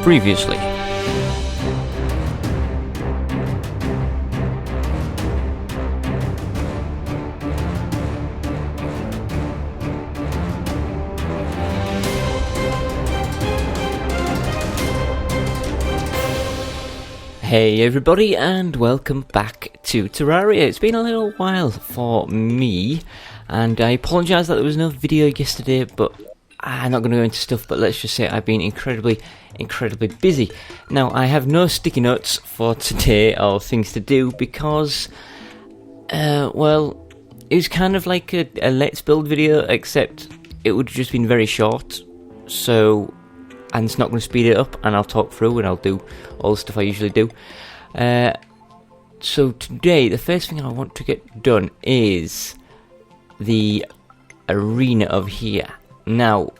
Previously. Hey everybody, and welcome back to Terraria. It's been a little while for me, and I apologise that there was no video yesterday, but I'm not going to go into stuff, but let's just say I've been incredibly busy. Now, I have no sticky notes for today or things to do because, well, it was kind of like a let's build video, except it would have just been very short, so... and it's not going to speed it up, and I'll talk through and I'll do all the stuff I usually do. So today, the first thing I want to get done is the arena of here. Now,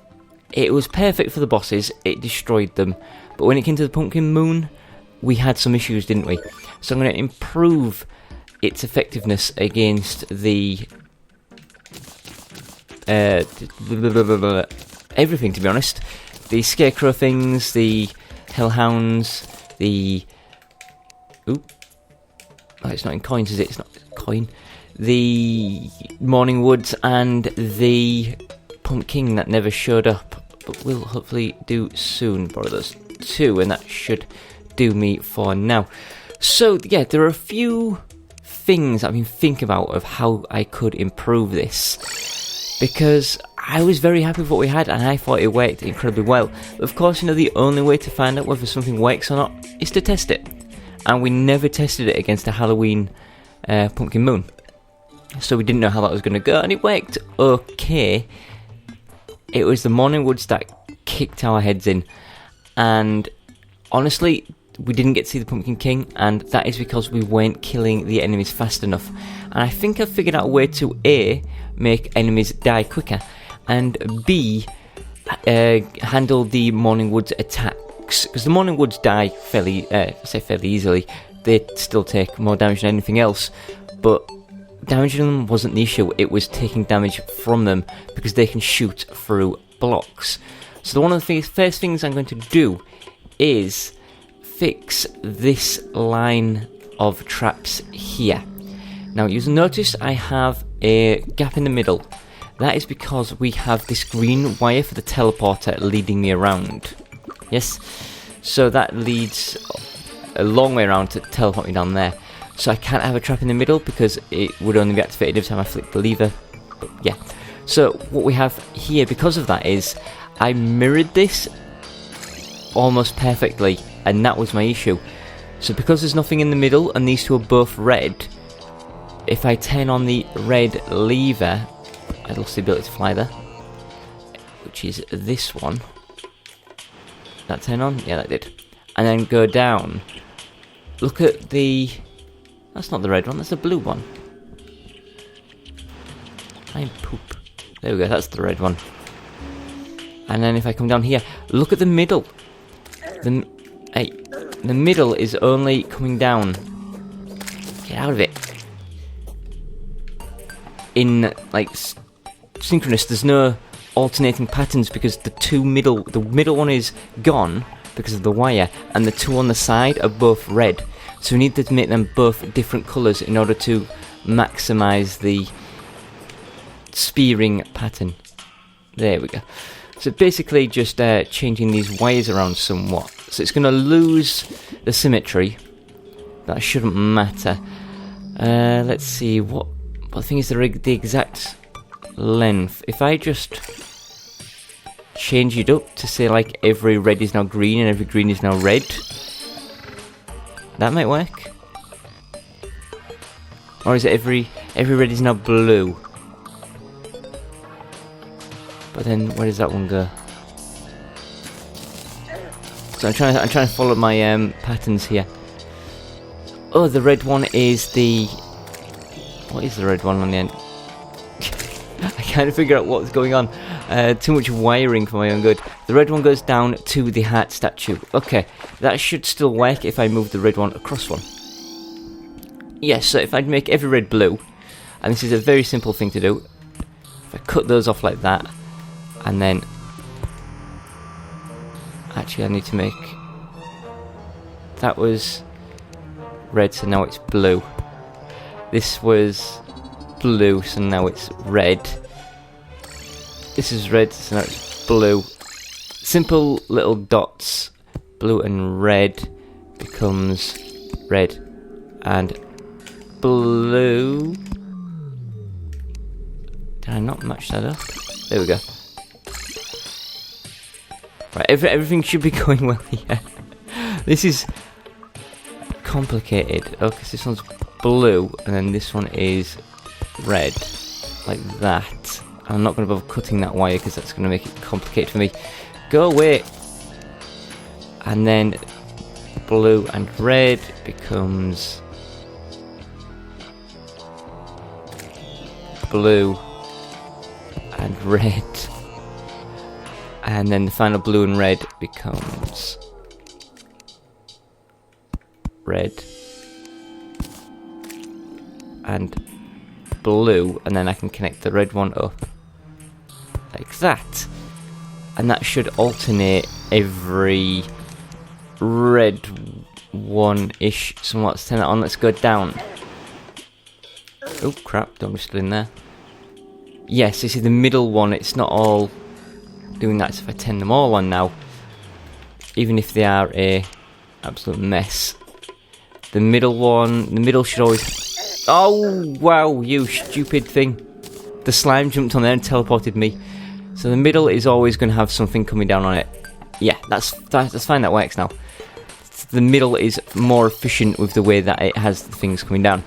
it was perfect for the bosses, it destroyed them, but when it came to the Pumpkin Moon, we had some issues, didn't we? So I'm going to improve its effectiveness against the... everything, to be honest. The scarecrow things, the hellhounds, the... Ooh. Oh, it's not in coins, is it? It's not coin. The morning woods and the pumpkin that never showed up, but will hopefully do soon. Probably those two, and that should do me for now. So, yeah, there are a few things I've been thinking about of how I could improve this, because I was very happy with what we had, and I thought it worked incredibly well. But of course, you know, the only way to find out whether something works or not is to test it. And we never tested it against a Halloween Pumpkin Moon. So we didn't know how that was going to go, and it worked okay. It was the Morning Woods that kicked our heads in. And honestly, we didn't get to see the Pumpkin King, and that is because we weren't killing the enemies fast enough. And I think I've figured out a way to A, make enemies die quicker, and B, handle the Morning Woods attacks, because the Morning Woods die fairly easily. They still take more damage than anything else, but damaging them wasn't the issue. It was taking damage from them because they can shoot through blocks. So one of the first things I'm going to do is fix this line of traps here. Now, you'll notice I have a gap in the middle. That is because we have this green wire for the teleporter leading me around. Yes? So that leads a long way around to teleport me down there. So I can't have a trap in the middle because it would only be activated every time I flick the lever. But yeah. So what we have here because of that is I mirrored this almost perfectly, and that was my issue. So because there's nothing in the middle and these two are both red, if I turn on the red lever, I lost the ability to fly there, which is this one. Did that turn on? Yeah, that did. And then go down. Look at the... That's not the red one, that's the blue one. I'm poop. There we go, that's the red one. And then if I come down here, look at the middle. The middle is only coming down. Get out of it. In, like, synchronous, there's no alternating patterns because the middle one is gone because of the wire, and the two on the side are both red. So we need to make them both different colours in order to maximise the spearing pattern. There we go. So basically just changing these wires around somewhat. So it's going to lose the symmetry. That shouldn't matter. Let's see, what thing is the exact length? If I just change it up to say like every red is now green and every green is now red, that might work. Or is it every red is now blue? But then where does that one go? So I'm trying to follow my patterns here. Oh, the red one is the... What is the red one on the end? I can't figure out what's going on. Too much wiring for my own good. The red one goes down to the heart statue. Okay, that should still work if I move the red one across one. Yes, so if I'd make every red blue, and this is a very simple thing to do, if I cut those off like that, and then... Actually, I need to make that was red, so now it's blue. This was blue, so now it's red. This is red, so now it's blue. Simple little dots, blue and red becomes red and blue. Did I not match that up? There we go. Right, everything should be going well here. This is complicated. Okay, so this one's blue, and then this one is red, like that. I'm not going to bother cutting that wire because that's going to make it complicated for me. Go away! And then blue and red becomes blue and red. And then the final blue and red becomes red and blue, and then I can connect the red one up like that, and that should alternate every red one-ish. So let's turn that on, let's go down. Oh crap, don't be still in there. Yes, this is the middle one, it's not all doing that, so if I turn them all on now, even if they are a absolute mess, the middle one, the middle should always... Oh, wow, you stupid thing. The slime jumped on there and teleported me. So the middle is always going to have something coming down on it. Yeah, that's fine, that works now. The middle is more efficient with the way that it has the things coming down.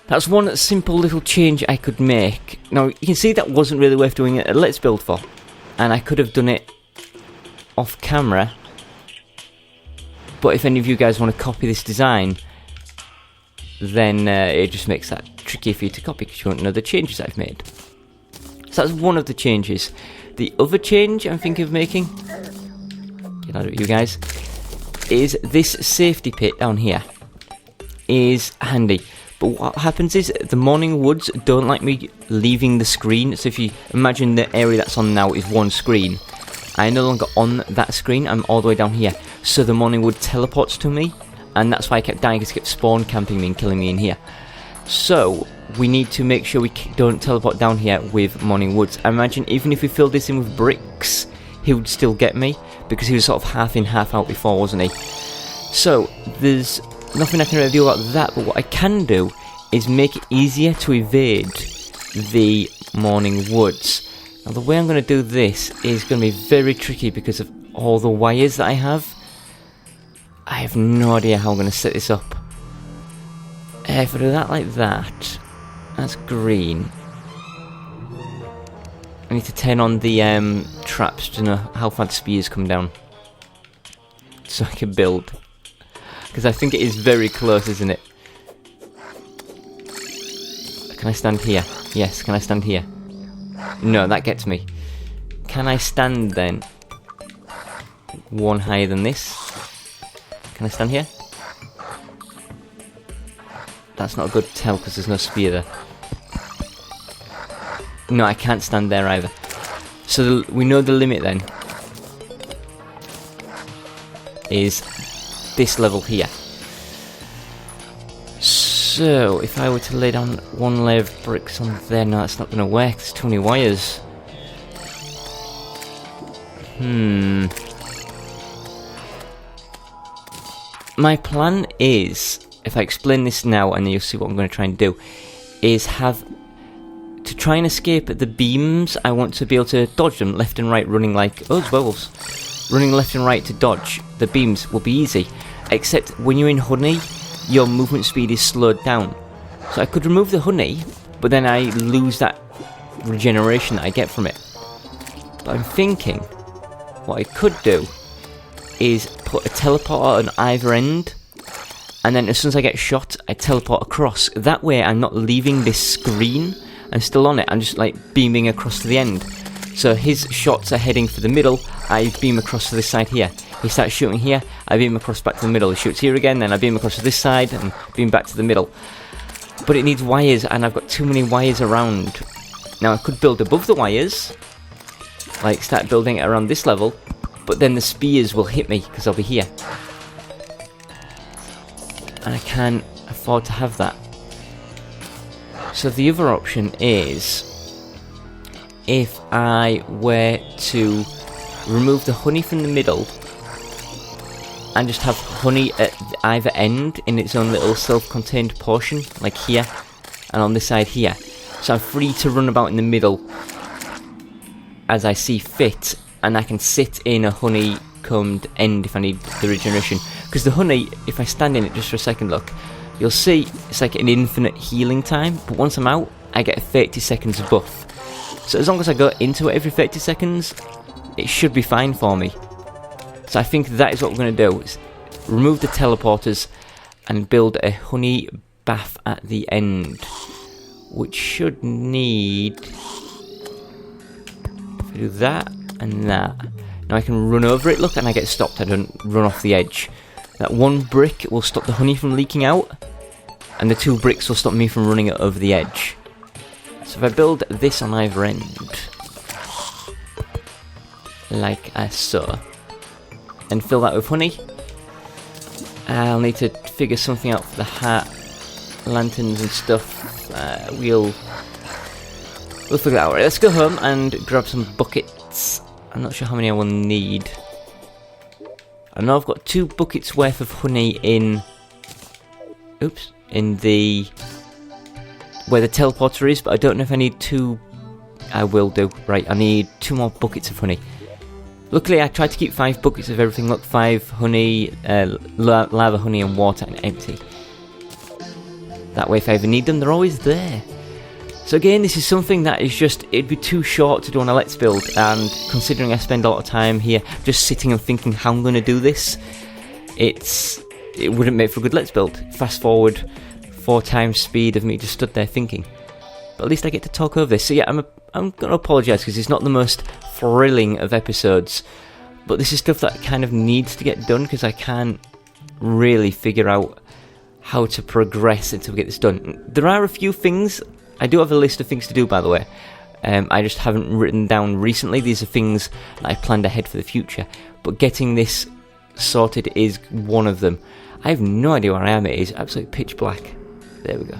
That's one simple little change I could make. Now, you can see that wasn't really worth doing it at Let's Build for. And I could have done it off camera. But if any of you guys want to copy this design, then it just makes that tricky for you to copy because you won't know the changes I've made. So that's one of the changes. The other change I'm thinking of making, get out of it you guys, is this safety pit down here is handy. But what happens is the Morning Woods don't like me leaving the screen. So if you imagine the area that's on now is one screen, I'm no longer on that screen, I'm all the way down here. So the Morning Wood teleports to me, and that's why I kept dying, because it kept spawn camping me and killing me in here. So we need to make sure we don't teleport down here with Morning Woods. I imagine even if we filled this in with bricks, he would still get me, because he was sort of half in, half out before, wasn't he? So there's nothing I can really do about that, but what I can do is make it easier to evade the Morning Woods. Now the way I'm going to do this is going to be very tricky because of all the wires that I have. I have no idea how I'm going to set this up. If I do that like that, that's green. I need to turn on the traps to know how far the spears come down, so I can build. Because I think it is very close, isn't it? Can I stand here? Yes, can I stand here? No, that gets me. Can I stand then one higher than this? Can I stand here? That's not a good tell because there's no spear there. No, I can't stand there either. So we know the limit then is this level here. So if I were to lay down one layer of bricks on there, no, that's not going to work. There's too many wires. My plan is, if I explain this now and then you'll see what I'm going to try and do, is to try and escape the beams. I want to be able to dodge them left and right, running like, oh, there's werewolves. Running left and right to dodge the beams will be easy, except when you're in honey, your movement speed is slowed down. So I could remove the honey, but then I lose that regeneration that I get from it. But I'm thinking, what I could do is put a teleporter on either end, and then as soon as I get shot, I teleport across. That way I'm not leaving this screen, I'm still on it, I'm just like beaming across to the end. So his shots are heading for the middle, I beam across to this side here. He starts shooting here, I beam across back to the middle. He shoots here again, then I beam across to this side and beam back to the middle. But it needs wires, and I've got too many wires around. Now I could build above the wires, like start building it around this level, but then the spears will hit me because I'll be here. and I can't afford to have that. So the other option is if I were to remove the honey from the middle and just have honey at either end in its own little self-contained portion, like here and on this side here. So I'm free to run about in the middle as I see fit, and I can sit in a honeycombed end if I need the regeneration. Because the honey, if I stand in it just for a second, look, you'll see it's like an infinite healing time, but once I'm out, I get a 30 seconds buff. So as long as I go into it every 30 seconds, it should be fine for me. So I think that is what we're going to do, is remove the teleporters and build a honey bath at the end, which should need, if I do that and that, now I can run over it, look, and I get stopped, I don't run off the edge. That one brick will stop the honey from leaking out, and the 2 bricks will stop me from running it over the edge. So if I build this on either end, like so, and fill that with honey, I'll need to figure something out for the hat, lanterns and stuff. We'll figure it out. Right, let's go home and grab some buckets. I'm not sure how many I will need. I know I've got 2 buckets worth of honey in the where the teleporter is, but I don't know if I need 2. I will do. Right, I need 2 more buckets of honey. Luckily, I tried to keep 5 buckets of everything. Look, 5 honey, lava, honey, and water, and empty. That way, if I ever need them, they're always there. So again, this is something that is just, it'd be too short to do on a Let's Build, and considering I spend a lot of time here just sitting and thinking how I'm going to do this, it wouldn't make for a good Let's Build. Fast forward 4 times speed of me just stood there thinking. But at least I get to talk over this. So yeah, I'm going to apologise because it's not the most thrilling of episodes, but this is stuff that kind of needs to get done because I can't really figure out how to progress until we get this done. There are a few things. I do have a list of things to do, by the way. I just haven't written down recently. These are things that I planned ahead for the future. But getting this sorted is one of them. I have no idea where I am. It is absolutely pitch black. There we go.